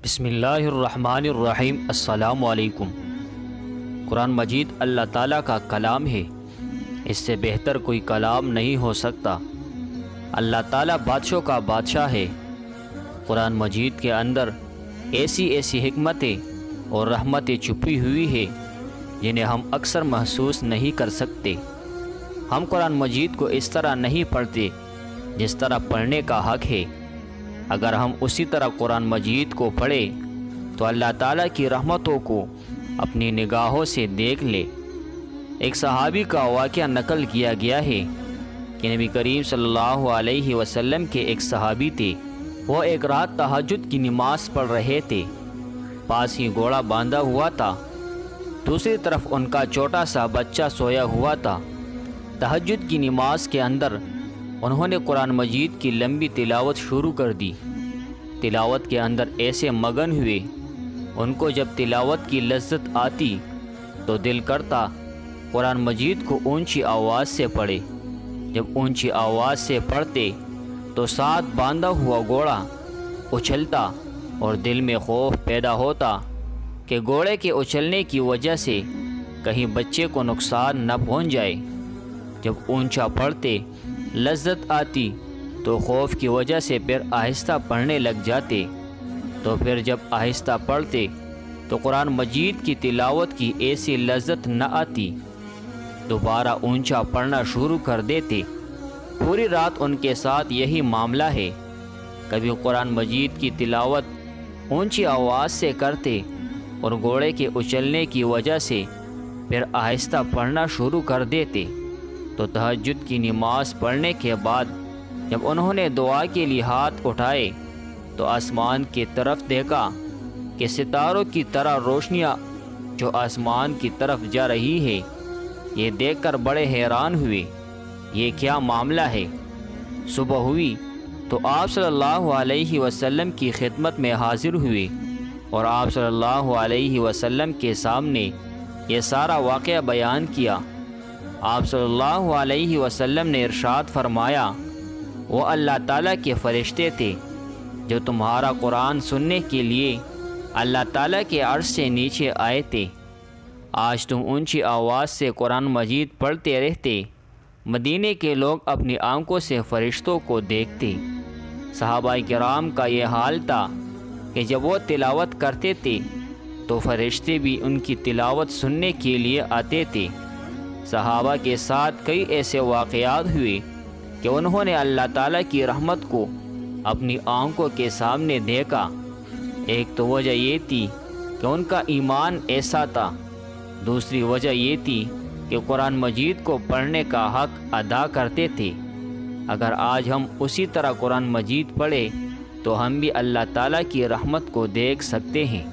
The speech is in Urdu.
بسم اللہ الرحمن الرحیم۔ السلام علیکم۔ قرآن مجید اللہ تعالیٰ کا کلام ہے، اس سے بہتر کوئی کلام نہیں ہو سکتا۔ اللہ تعالیٰ بادشاہوں کا بادشاہ ہے۔ قرآن مجید کے اندر ایسی حکمتیں اور رحمتیں چھپی ہوئی ہے جنہیں ہم اکثر محسوس نہیں کر سکتے۔ ہم قرآن مجید کو اس طرح نہیں پڑھتے جس طرح پڑھنے کا حق ہے۔ اگر ہم اسی طرح قرآن مجید کو پڑھیں تو اللہ تعالیٰ کی رحمتوں کو اپنی نگاہوں سے دیکھ لے۔ ایک صحابی کا واقعہ نقل کیا گیا ہے کہ نبی کریم صلی اللہ علیہ وسلم کے ایک صحابی تھے۔ وہ ایک رات تہجد کی نماز پڑھ رہے تھے، پاس ہی گھوڑا باندھا ہوا تھا، دوسری طرف ان کا چھوٹا سا بچہ سویا ہوا تھا۔ تہجد کی نماز کے اندر انہوں نے قرآن مجید کی لمبی تلاوت شروع کر دی۔ تلاوت کے اندر ایسے مگن ہوئے، ان کو جب تلاوت کی لذت آتی تو دل کرتا قرآن مجید کو اونچی آواز سے پڑھے۔ جب اونچی آواز سے پڑھتے تو ساتھ باندھا ہوا گھوڑا اچھلتا اور دل میں خوف پیدا ہوتا کہ گھوڑے کے اچھلنے کی وجہ سے کہیں بچے کو نقصان نہ پہنچ جائے۔ جب اونچا پڑھتے لذت آتی تو خوف کی وجہ سے پھر آہستہ پڑھنے لگ جاتے، تو پھر جب آہستہ پڑھتے تو قرآن مجید کی تلاوت کی ایسی لذت نہ آتی، دوبارہ اونچا پڑھنا شروع کر دیتے۔ پوری رات ان کے ساتھ یہی معاملہ ہے۔ کبھی قرآن مجید کی تلاوت اونچی آواز سے کرتے اور گھوڑے کے اچھلنے کی وجہ سے پھر آہستہ پڑھنا شروع کر دیتے، تو تہجد کی نماز پڑھنے کے بعد جب انہوں نے دعا کے لیے ہاتھ اٹھائے تو آسمان کی طرف دیکھا کہ ستاروں کی طرح روشنیاں جو آسمان کی طرف جا رہی ہے۔ یہ دیکھ کر بڑے حیران ہوئے، یہ کیا معاملہ ہے؟ صبح ہوئی تو آپ صلی اللہ علیہ وسلم کی خدمت میں حاضر ہوئے اور آپ صلی اللہ علیہ وسلم کے سامنے یہ سارا واقعہ بیان کیا۔ آپ صلی اللہ علیہ وسلم نے ارشاد فرمایا، وہ اللہ تعالیٰ کے فرشتے تھے جو تمہارا قرآن سننے کے لیے اللہ تعالیٰ کے عرش سے نیچے آئے تھے۔ آج تم اونچی آواز سے قرآن مجید پڑھتے رہتے، مدینے کے لوگ اپنی آنکھوں سے فرشتوں کو دیکھتے۔ صحابہ کرام کا یہ حال تھا کہ جب وہ تلاوت کرتے تھے تو فرشتے بھی ان کی تلاوت سننے کے لیے آتے تھے۔ صحابہ کے ساتھ کئی ایسے واقعات ہوئے کہ انہوں نے اللہ تعالیٰ کی رحمت کو اپنی آنکھوں کے سامنے دیکھا۔ ایک تو وجہ یہ تھی کہ ان کا ایمان ایسا تھا، دوسری وجہ یہ تھی کہ قرآن مجید کو پڑھنے کا حق ادا کرتے تھے۔ اگر آج ہم اسی طرح قرآن مجید پڑھیں تو ہم بھی اللہ تعالیٰ کی رحمت کو دیکھ سکتے ہیں۔